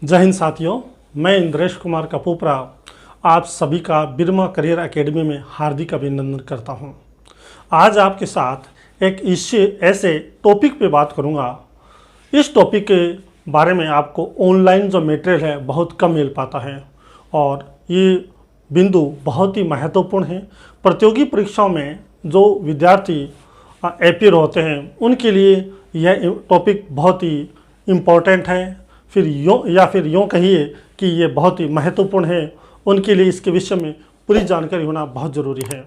जय हिंद साथियों, मैं इंद्रेश कुमार कपूपरा आप सभी का बिरमा करियर एकेडमी में हार्दिक अभिनंदन करता हूं। आज आपके साथ एक ऐसे टॉपिक पे बात करूंगा। इस टॉपिक के बारे में आपको ऑनलाइन जो मटेरियल है बहुत कम मिल पाता है और ये बिंदु बहुत ही महत्वपूर्ण है। प्रतियोगी परीक्षाओं में जो विद्यार्थी अपीयर होते हैं उनके लिए यह टॉपिक बहुत ही इम्पोर्टेंट है। फिर यूँ कहिए कि ये बहुत ही महत्वपूर्ण है। उनके लिए इसके विषय में पूरी जानकारी होना बहुत ज़रूरी है।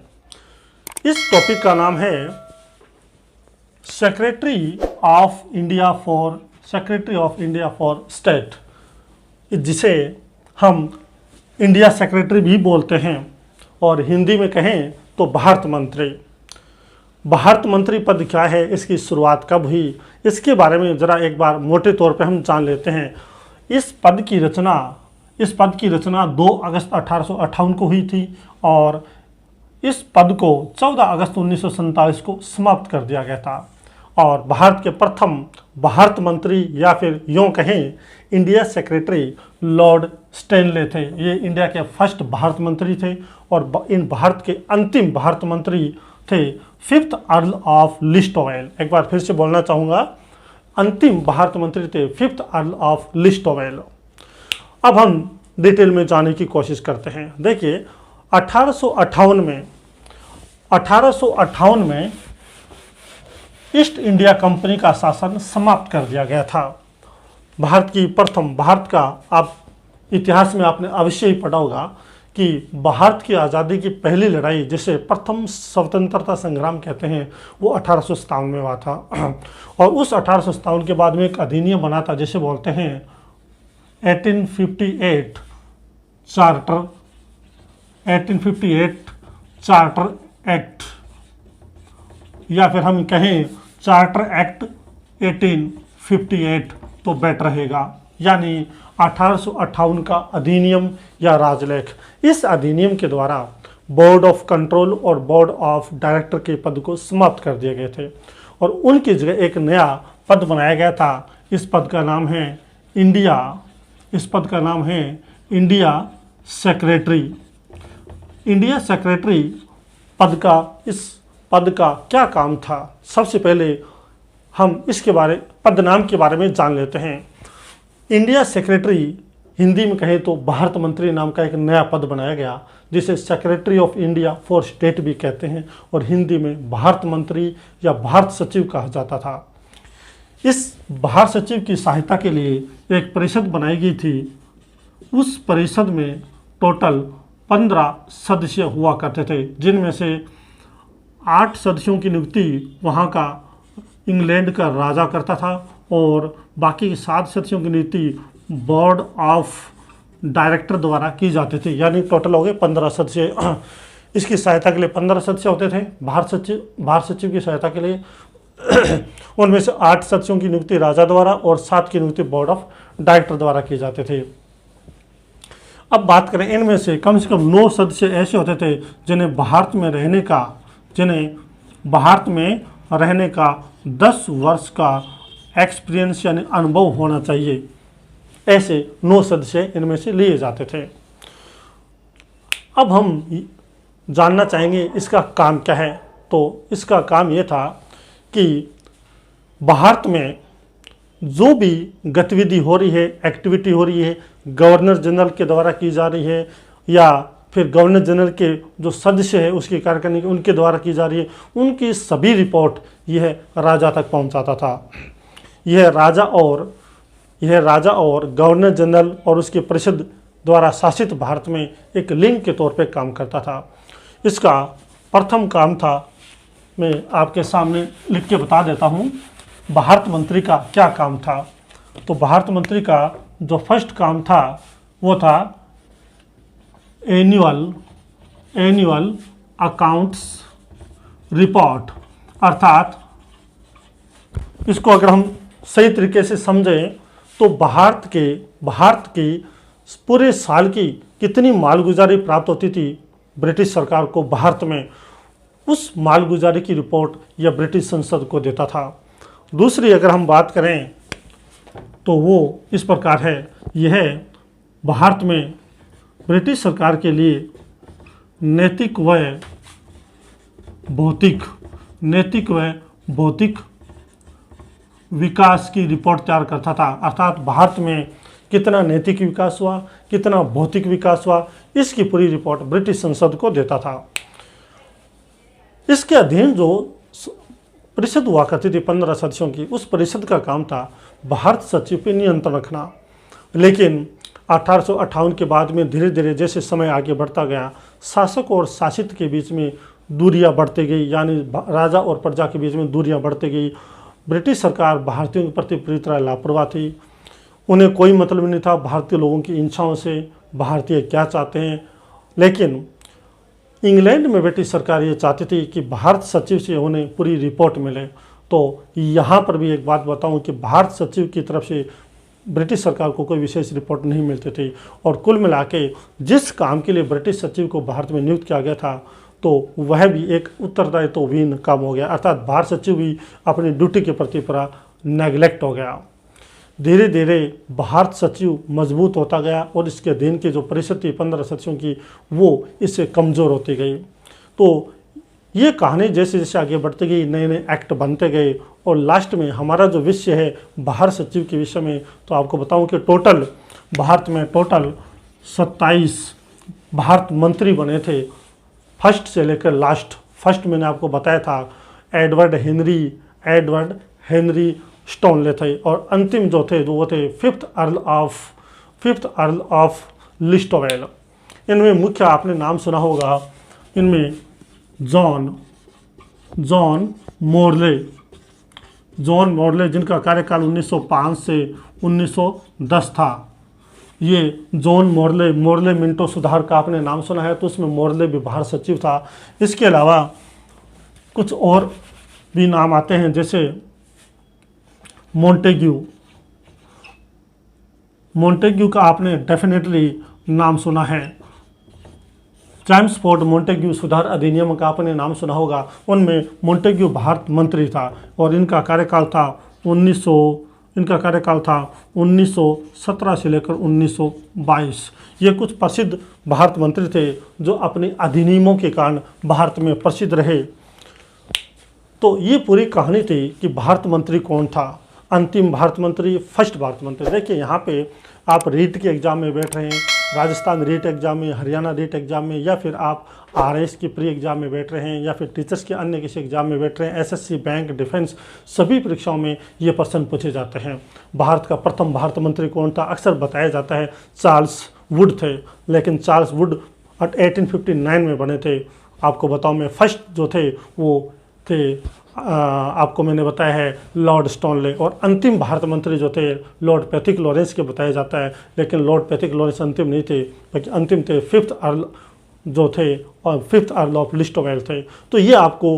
इस टॉपिक का नाम है secretary of India for state, जिसे हम इंडिया सेक्रेटरी भी बोलते हैं और हिंदी में कहें तो भारत मंत्री। भारत मंत्री पद क्या है, इसकी शुरुआत कब हुई, इसके बारे में ज़रा एक बार मोटे तौर पे हम जान लेते हैं। इस पद की रचना 2 अगस्त 1858 को हुई थी और इस पद को 14 अगस्त 1947 को समाप्त कर दिया गया था। और भारत के प्रथम भारत मंत्री या फिर यूँ कहें इंडिया सेक्रेटरी लॉर्ड स्टैनले थे। ये इंडिया के फर्स्ट भारत मंत्री थे और इन भारत के अंतिम भारत मंत्री थे 5th अर्ल ऑफ लिस्टोवेल। एक बार फिर से बोलना चाहूँगा, अंतिम भारत मंत्री थे 5th अर्ल ऑफ लिस्टोवेल। अब हम डिटेल में जाने की कोशिश करते हैं। देखिए 1858 में ईस्ट इंडिया कंपनी का शासन समाप्त कर दिया गया था। भारत का आप इतिहास में आपने अवश्य ही पढ़ा होगा कि भारत की आज़ादी की पहली लड़ाई, जिसे प्रथम स्वतंत्रता संग्राम कहते हैं, वो 1857 में हुआ था। और उस 1857 के बाद में एक अधिनियम बना था जिसे बोलते हैं 1858 चार्टर एक्ट, या फिर हम कहें चार्टर एक्ट 1858 तो बेटर रहेगा, यानी 1858 का अधिनियम या राजलेख। इस अधिनियम के द्वारा बोर्ड ऑफ कंट्रोल और बोर्ड ऑफ डायरेक्टर के पद को समाप्त कर दिए गए थे और उनकी जगह एक नया पद बनाया गया था। इस पद का नाम है इंडिया सेक्रेटरी। इंडिया सेक्रेटरी इस पद का क्या काम था, सबसे पहले हम पद नाम के बारे में जान लेते हैं। इंडिया सेक्रेटरी हिंदी में कहें तो भारत मंत्री नाम का एक नया पद बनाया गया, जिसे secretary of India for state भी कहते हैं और हिंदी में भारत मंत्री या भारत सचिव कहा जाता था। इस भारत सचिव की सहायता के लिए एक परिषद बनाई गई थी। उस परिषद में टोटल 15 सदस्य हुआ करते थे, जिनमें से 8 सदस्यों की नियुक्ति वहाँ का इंग्लैंड का राजा करता था और बाकी 7 सदस्यों की नियुक्ति बोर्ड ऑफ डायरेक्टर द्वारा की जाती थी। यानी टोटल हो गए 15 सदस्य। इसकी सहायता के लिए 15 सदस्य होते थे भारत सचिव की सहायता के लिए। उनमें से 8 सदस्यों की नियुक्ति राजा द्वारा और 7 की नियुक्ति बोर्ड ऑफ डायरेक्टर द्वारा की जाते थे। अब बात करें, इनमें से कम 9 सदस्य ऐसे होते थे जिन्हें भारत में रहने का 10 वर्ष का एक्सपीरियंस यानी अनुभव होना चाहिए। ऐसे 9 सदस्य इनमें से लिए जाते थे। अब हम जानना चाहेंगे इसका काम क्या है। तो इसका काम ये था कि भारत में जो भी गतिविधि हो रही है, एक्टिविटी हो रही है, गवर्नर जनरल के द्वारा की जा रही है या फिर गवर्नर जनरल के जो सदस्य है उसकी कार्यकारिणी उनके द्वारा की जा रही है, उनकी सभी रिपोर्ट यह राजा तक पहुंचाता था। यह राजा और गवर्नर जनरल और उसकी परिषद द्वारा शासित भारत में एक लिंक के तौर पे काम करता था। इसका प्रथम काम था, मैं आपके सामने लिख के बता देता हूँ, भारत मंत्री का क्या काम था। तो भारत मंत्री का जो फर्स्ट काम था वो था एनुअल अकाउंट्स रिपोर्ट, अर्थात इसको अगर हम सही तरीके से समझें तो भारत की पूरे साल की कितनी मालगुजारी प्राप्त होती थी ब्रिटिश सरकार को भारत में, उस मालगुजारी की रिपोर्ट यह ब्रिटिश संसद को देता था। दूसरी अगर हम बात करें तो वो इस प्रकार है। यह भारत में ब्रिटिश सरकार के लिए नैतिक व भौतिक विकास की रिपोर्ट तैयार करता था, अर्थात भारत में कितना नैतिक विकास हुआ, कितना भौतिक विकास हुआ, इसकी पूरी रिपोर्ट ब्रिटिश संसद को देता था। इसके अधीन जो परिषद हुआ करती थी 15 सदस्यों की, उस परिषद का काम था भारत सचिव पर नियंत्रण रखना। लेकिन 1858 के बाद में धीरे धीरे जैसे समय आगे बढ़ता गया, शासक और शासित के बीच में दूरियां बढ़ती गई, यानी राजा और प्रजा के बीच में दूरियां बढ़ती गई। ब्रिटिश सरकार भारतीयों के प्रति पूरी तरह लापरवाह थी। उन्हें कोई मतलब नहीं था भारतीय लोगों की इच्छाओं से, भारतीय क्या चाहते हैं। लेकिन इंग्लैंड में ब्रिटिश सरकार ये चाहती थी कि भारत सचिव से उन्हें पूरी रिपोर्ट मिले। तो यहाँ पर भी एक बात बताऊं कि भारत सचिव की तरफ से ब्रिटिश सरकार को कोई विशेष रिपोर्ट नहीं मिलती थी, और कुल मिला के जिस काम के लिए ब्रिटिश सचिव को भारत में नियुक्त किया गया था, तो वह भी एक उत्तरदायित्वहीन काम हो गया, अर्थात भारत सचिव भी अपनी ड्यूटी के प्रति पूरा नेग्लेक्ट हो गया। धीरे धीरे भारत सचिव मजबूत होता गया और इसके अधीन की जो परिषद थी 15 सदस्यों की, वो इससे कमज़ोर होती गई। तो ये कहानी जैसे जैसे आगे बढ़ती गई, नए नए एक्ट बनते गए, और लास्ट में हमारा जो विषय है भारत सचिव के विषय में, तो आपको बताऊं कि टोटल भारत में 27 भारत मंत्री बने थे, फर्स्ट से लेकर लास्ट। फर्स्ट मैंने आपको बताया था एडवर्ड हेनरी स्टोनले थे, और अंतिम जो थे वो थे फिफ्थ अर्ल ऑफ लिस्टोवेल। इनमें मुख्य आपने नाम सुना होगा, इनमें जॉन मॉर्ले जिनका कार्यकाल 1905 से 1910 था। ये जॉन मॉर्ले मिंटो सुधार का आपने नाम सुना है, तो उसमें मॉर्ले भी भारत सचिव था। इसके अलावा कुछ और भी नाम आते हैं, जैसे मोंटेग्यू का आपने डेफिनेटली नाम सुना है। चैम्सफोर्ड मोंटेग्यू सुधार अधिनियम का आपने नाम सुना होगा, उनमें मोंटेग्यू भारत मंत्री था, और इनका कार्यकाल था 1917 से लेकर 1922। ये कुछ प्रसिद्ध भारत मंत्री थे जो अपने अधिनियमों के कारण भारत में प्रसिद्ध रहे। तो ये पूरी कहानी थी कि भारत मंत्री कौन था, अंतिम भारत मंत्री, फर्स्ट भारत मंत्री। देखिए यहाँ पे आप रीट के एग्ज़ाम में बैठ रहे हैं, राजस्थान रीट एग्ज़ाम में, हरियाणा रीट एग्ज़ाम में, या फिर आप RS की प्री एग्ज़ाम में बैठ रहे हैं, या फिर टीचर्स के अन्य किसी एग्ज़ाम में बैठ रहे हैं, SSC, बैंक, डिफेंस, सभी परीक्षाओं में ये प्रश्न पूछे जाते हैं। भारत का प्रथम भारत मंत्री कौन था? अक्सर बताया जाता है चार्ल्स वुड थे, लेकिन चार्ल्स वुड 1859 में बने थे। आपको बताऊँ मैं, फर्स्ट जो थे वो थे आपको मैंने बताया है लॉर्ड स्टोनले, और अंतिम भारत मंत्री जो थे लॉर्ड पैथिक लॉरेंस के बताया जाता है, लेकिन लॉर्ड पैथिक लॉरेंस अंतिम नहीं थे, बल्कि अंतिम थे फिफ्थ अर्ल जो थे, और फिफ्थ अर्ल ऑफ लिस्टोवेल थे। तो ये आपको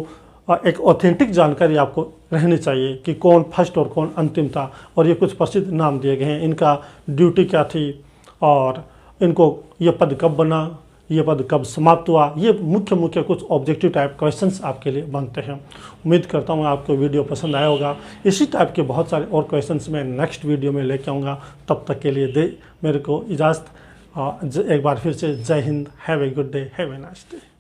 एक ऑथेंटिक जानकारी आपको रहनी चाहिए कि कौन फर्स्ट और कौन अंतिम था, और ये कुछ प्रसिद्ध नाम दिए गए हैं, इनका ड्यूटी क्या थी, और इनको ये पद कब बना, ये पद कब समाप्त हुआ। ये मुख्य कुछ ऑब्जेक्टिव टाइप क्वेश्चंस आपके लिए बनते हैं। उम्मीद करता हूँ आपको वीडियो पसंद आया होगा। इसी टाइप के बहुत सारे और क्वेश्चंस मैं नेक्स्ट वीडियो में लेके आऊँगा। तब तक के लिए दे मेरे को इजाज़त। एक बार फिर से जय Hind, have a good day, have a nice day.